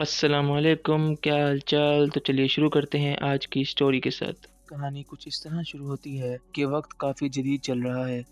अस्सलाम वालेकुम, क्या हाल चाल। तो चलिए शुरू करते हैं आज की स्टोरी के साथ। कहानी कुछ इस तरह शुरू होती है कि वक्त काफ़ी जदीद चल रहा है।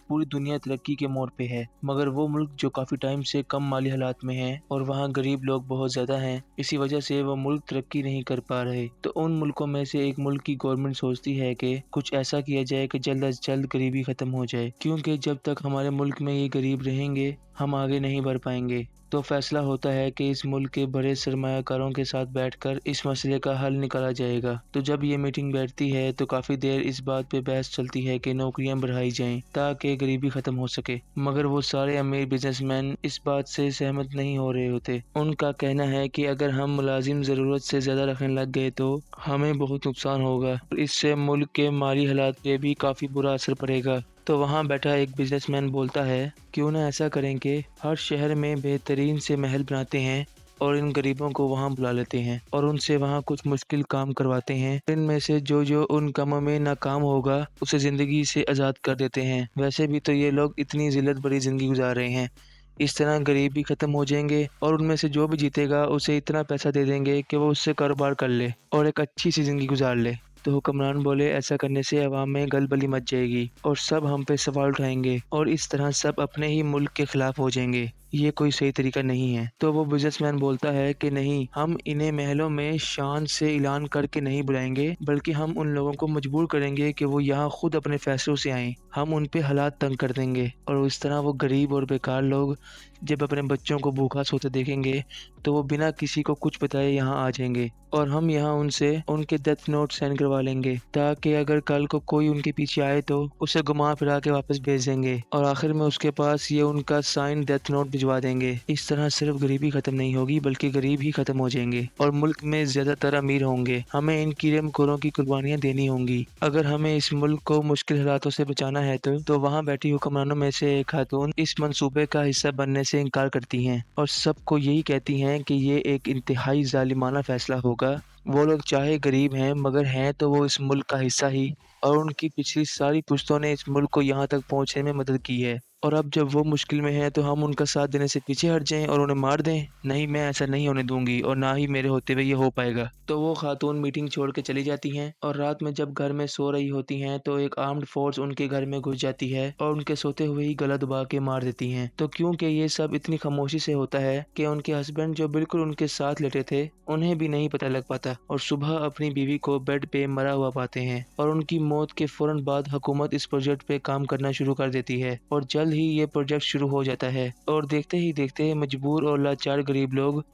पूरी दुनिया तरक्की के मोड़ पे है, मगर वो मुल्क जो काफ़ी टाइम से कम माली हालात में है और वहाँ गरीब लोग बहुत ज़्यादा हैं, इसी वजह से वो मुल्क तरक्की नहीं कर पा रहे। तो उन मुल्कों में से एक मुल्क की गवर्नमेंट सोचती है कि कुछ ऐसा किया जाए कि जल्द अज जल्द गरीबी ख़त्म हो जाए, क्योंकि जब तक हमारे मुल्क में ये गरीब रहेंगे हम आगे नहीं बढ़ पाएंगे। तो फैसला होता है कि इस मुल्क के बड़े सरमायाकारों के साथ बैठकर इस मसले का हल निकाला जाएगा। तो जब ये मीटिंग बैठती है तो काफ़ी देर इस बात पे बहस चलती है कि नौकरियां बढ़ाई जाएं ताकि गरीबी खत्म हो सके, मगर वो सारे अमीर बिजनेसमैन इस बात से सहमत नहीं हो रहे होते। उनका कहना है कि अगर हम मुलाजिम ज़रूरत से ज़्यादा रखने लग गए तो हमें बहुत नुकसान होगा और इससे मुल्क के माली हालात पे भी काफ़ी बुरा असर पड़ेगा। तो वहाँ बैठा एक बिजनेसमैन बोलता है, क्यों ना ऐसा करें कि हर शहर में बेहतरीन से महल बनाते हैं और इन गरीबों को वहाँ बुला लेते हैं और उनसे वहाँ कुछ मुश्किल काम करवाते हैं। इनमें से जो जो उन कामों में नाकाम होगा उसे ज़िंदगी से आज़ाद कर देते हैं। वैसे भी तो ये लोग इतनी जिल्लत भरी ज़िंदगी गुजार रहे हैं। इस तरह गरीबी ख़त्म हो जाएंगे और उनमें से जो भी जीतेगा उसे इतना पैसा दे देंगे कि वो उससे कारोबार कर ले और एक अच्छी सी ज़िंदगी गुजार ले। तो हुक्मरान बोले, ऐसा करने से अवाम में गलबली मच जाएगी और सब हम पे सवाल उठाएंगे और इस तरह सब अपने ही मुल्क के खिलाफ हो जाएंगे। ये कोई सही तरीका नहीं है। तो वो बिजनेसमैन बोलता है कि नहीं, हम इन्हें महलों में शान से ऐलान करके नहीं बुलाएंगे, बल्कि हम उन लोगों को मजबूर करेंगे कि वो यहाँ खुद अपने फैसलों से आएं। हम उन पे हालात तंग कर देंगे और इस तरह वो गरीब और बेकार लोग जब अपने बच्चों को भूखा सोते देखेंगे तो वो बिना किसी को कुछ बताए यहाँ आ जाएंगे और हम यहाँ उनसे उनके डेथ नोट साइन करवा लेंगे, ताकि अगर कल को कोई उनके पीछे आए तो उसे घुमा फिरा के वापस भेज देंगे और आखिर में उसके पास ये उनका साइन डेथ नोट भिजवा देंगे। इस तरह सिर्फ गरीबी खत्म नहीं होगी बल्कि गरीब ही खत्म हो जाएंगे और मुल्क में ज्यादातर अमीर होंगे। हमें इन कीड़े मकोड़ों की कुर्बानियां देनी होंगी अगर हमें इस मुल्क को मुश्किल हालातों से बचाना है। तो वहाँ बैठी हुक्मरानों में से एक खातून इस मंसूबे का हिस्सा बनने से इनकार करती हैं और सबको यही कहती हैं कि ये एक इंतहाई जालिमाना फैसला होगा। वो लोग चाहे गरीब हैं मगर हैं तो वो इस मुल्क का हिस्सा ही और उनकी पिछली सारी पुश्तों ने इस मुल्क को यहाँ तक पहुँचने में मदद की है और अब जब वो मुश्किल में है तो हम उनका साथ देने से पीछे हट जाएं और उन्हें मार दें? नहीं, मैं ऐसा नहीं होने दूंगी और ना ही मेरे होते हुए ये हो पाएगा। तो वो खातून मीटिंग छोड़ के चली जाती हैं और रात में जब घर में सो रही होती हैं तो एक आर्म्ड फोर्स उनके घर में घुस जाती है और उनके सोते हुए ही गला दबा के मार देती हैं। तो क्योंकि ये सब इतनी खामोशी से होता है कि उनके हस्बैंड जो बिल्कुल उनके साथ लेटे थे उन्हें भी नहीं पता लग पाता और सुबह अपनी बीवी को बेड पे मरा हुआ पाते हैं और उनकी मौत के फौरन बाद हुकूमत इस प्रोजेक्ट पे काम करना शुरू कर देती है और जल्द ही ये प्रोजेक्ट शुरू हो जाता है और देखते ही देखते मजबूर और लाचार गरीब लोग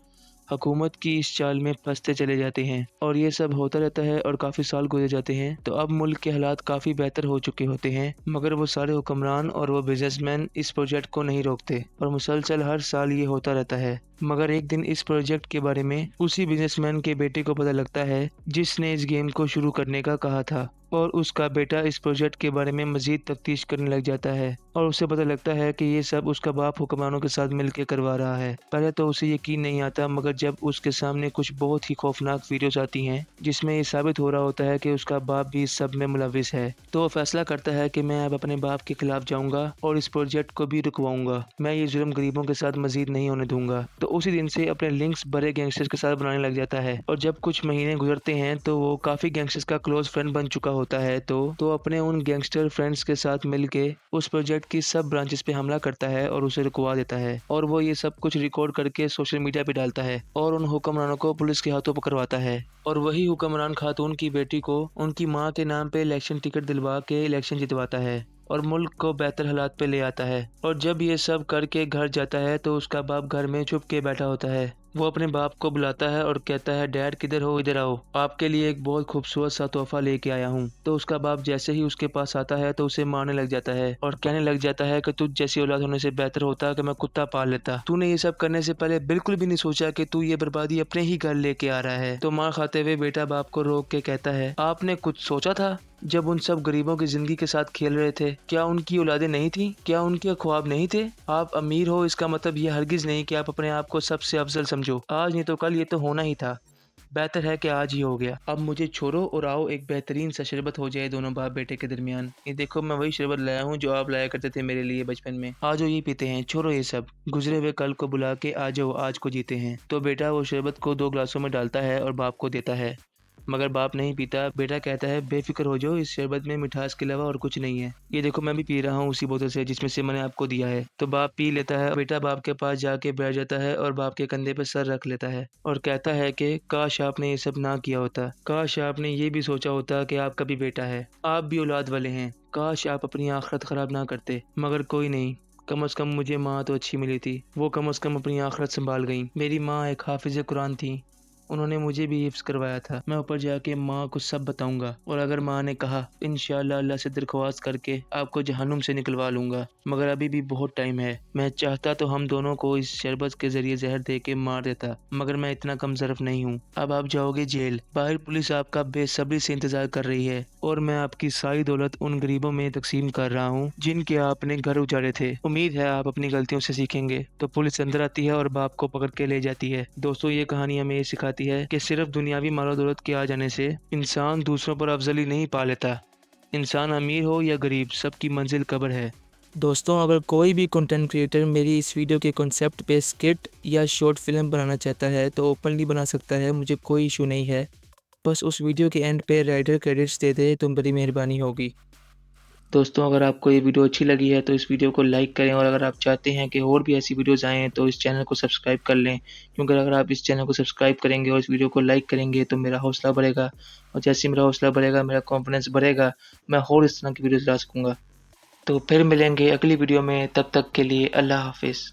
हुकूमत की इस चाल में फंसते चले जाते हैं और ये सब होता रहता है और काफ़ी साल गुजर जाते हैं। तो अब मुल्क के हालात काफ़ी बेहतर हो चुके होते हैं, मगर वो सारे हुक्मरान और वो बिजनेसमैन इस प्रोजेक्ट को नहीं रोकते और मुसलसल हर साल ये होता रहता है। मगर एक दिन इस प्रोजेक्ट के बारे में उसी बिजनेसमैन के बेटे को पता लगता है जिसने इस गेम को शुरू करने का कहा था और उसका बेटा इस प्रोजेक्ट के बारे में मजीद तफ्तीश करने लग जाता है और उसे पता लगता है कि ये सब उसका बाप हुक्मरानों के साथ मिलकर करवा रहा है। पहले तो उसे यकीन नहीं आता, मगर जब उसके सामने कुछ बहुत ही खौफनाक वीडियोस आती हैं जिसमें ये साबित हो रहा होता है कि उसका बाप भी इस सब में मुलविस है, तो वो फैसला करता है कि मैं अब अपने बाप के खिलाफ जाऊंगा और इस प्रोजेक्ट को भी रुकवाऊंगा। मैं ये जुर्म गरीबों के साथ मजीद नहीं होने दूंगा। तो उसी दिन से अपने लिंक्स बड़े गैंगस्टर्स के साथ बनाने लग जाता है और जब कुछ महीने गुजरते हैं तो वो काफी गैंगस्टर्स का क्लोज फ्रेंड बन चुका होता है। तो अपने उन गैंगस्टर फ्रेंड्स के साथ मिलके उस प्रोजेक्ट की सब ब्रांचेस पे हमला करता है और उसे रुकवा देता है और वो ये सब कुछ रिकॉर्ड करके सोशल मीडिया पे डालता है और उन हुक्मरानों को पुलिस के हाथों पकड़वाता है और वही हुक्मरान खातून की बेटी को उनकी माँ के नाम पे इलेक्शन टिकट दिलवा के इलेक्शन जितवाता है और मुल्क को बेहतर हालात पे ले आता है। और जब ये सब करके घर जाता है तो उसका बाप घर में चुप के बैठा होता है। वो अपने बाप को बुलाता है और कहता है, डैड किधर हो, इधर आओ, आपके लिए एक बहुत खूबसूरत सा तोहफा लेके आया हूँ। तो उसका बाप जैसे ही उसके पास आता है तो उसे मारने लग जाता है और कहने लग जाता है कि तुझ जैसी औलाद होने से बेहतर होता कि मैं कुत्ता पाल लेता। तूने ये सब करने से पहले बिल्कुल भी नहीं सोचा कि तू ये बर्बादी अपने ही घर लेके आ रहा है। तो मार खाते हुए बेटा बाप को रोक के कहता है, आपने कुछ सोचा था जब उन सब गरीबों की जिंदगी के साथ खेल रहे थे? क्या उनकी औलादें नहीं थी? क्या उनके ख्वाब नहीं थे? आप अमीर हो इसका मतलब ये हरगिज नहीं कि आप अपने आप को सबसे अफजल समझो। आज नहीं तो कल ये तो होना ही था। बेहतर है कि आज ही हो गया। अब मुझे छोड़ो और आओ एक बेहतरीन सा शरबत हो जाए दोनों बाप बेटे के दरमियान। ये देखो मैं वही शरबत लाया हूँ जो आप लाया करते थे मेरे लिए बचपन में। आ जाओ ये पीते हैं, छोड़ो ये सब। गुजरे हुए कल को बुला के आ जाओ आज को जीते हैं। तो बेटा वो शरबत को 2 ग्लासों में डालता है और बाप को देता है, मगर बाप नहीं पीता। बेटा कहता है बेफिक्र हो जाओ, इस शरबत में मिठास के अलावा और कुछ नहीं है। ये देखो मैं भी पी रहा हूँ उसी बोतल से जिसमें से मैंने आपको दिया है। तो बाप पी लेता है। बेटा बाप के पास जाके बैठ जाता है और बाप के कंधे पर सर रख लेता है और कहता है कि काश आपने ये सब ना किया होता, काश आपने ये भी सोचा होता कि आपका भी बेटा है, आप भी औलाद वाले हैं, काश आप अपनी आखिरत खराब ना करते। मगर कोई नहीं, कम से कम मुझे माँ तो अच्छी मिली थी, वो कम से कम अपनी आखिरत संभाल गई। मेरी माँ एक हाफिज़ कुरान थी, उन्होंने मुझे भी हिफ्ज़ करवाया था। मैं ऊपर जाके माँ को सब बताऊंगा और अगर माँ ने कहा इंशाअल्लाह अल्लाह से दरख्वास्त करके आपको जहन्नुम से निकलवा लूंगा। मगर अभी भी बहुत टाइम है। मैं चाहता तो हम दोनों को इस शरबत के जरिए जहर दे के मार देता, मगर मैं इतना कमज़र्फ नहीं हूँ। अब आप जाओगे जेल। बाहर पुलिस आपका बेसब्री से इंतजार कर रही है और मैं आपकी सारी दौलत उन गरीबों में तकसीम कर रहा हूँ जिनके आपने घर उजाड़े थे। उम्मीद है आप अपनी गलतियों से सीखेंगे। तो पुलिस अंदर आती है और बाप को पकड़ के ले जाती है। दोस्तों ये कहानी हमें ये सिखाती है कि सिर्फ दुनियावी मालो दौलत के आ जाने से इंसान दूसरों पर अफजली नहीं पा लेता। इंसान अमीर हो या गरीब, सबकी मंजिल कब्र है। दोस्तों अगर कोई भी कंटेंट क्रिएटर मेरी इस वीडियो के कॉन्सेप्ट पे स्किट या शॉर्ट फिल्म बनाना चाहता है तो ओपनली बना सकता है, मुझे कोई इशू नहीं है। बस उस वीडियो के एंड पे राइटर क्रेडिट्स दे दे तो बड़ी मेहरबानी होगी। दोस्तों अगर आपको ये वीडियो अच्छी लगी है तो इस वीडियो को लाइक करें और अगर आप चाहते हैं कि और भी ऐसी वीडियोज़ आएँ तो इस चैनल को सब्सक्राइब कर लें, क्योंकि अगर आप इस चैनल को सब्सक्राइब करेंगे और इस वीडियो को लाइक करेंगे तो मेरा हौसला बढ़ेगा और जैसे ही मेरा हौसला बढ़ेगा, मेरा कॉन्फिडेंस बढ़ेगा, मैं और इस तरह की वीडियोज़ ला सकूँगा। तो फिर मिलेंगे अगली वीडियो में, तब तक के लिए अल्लाह हाफ़िज़।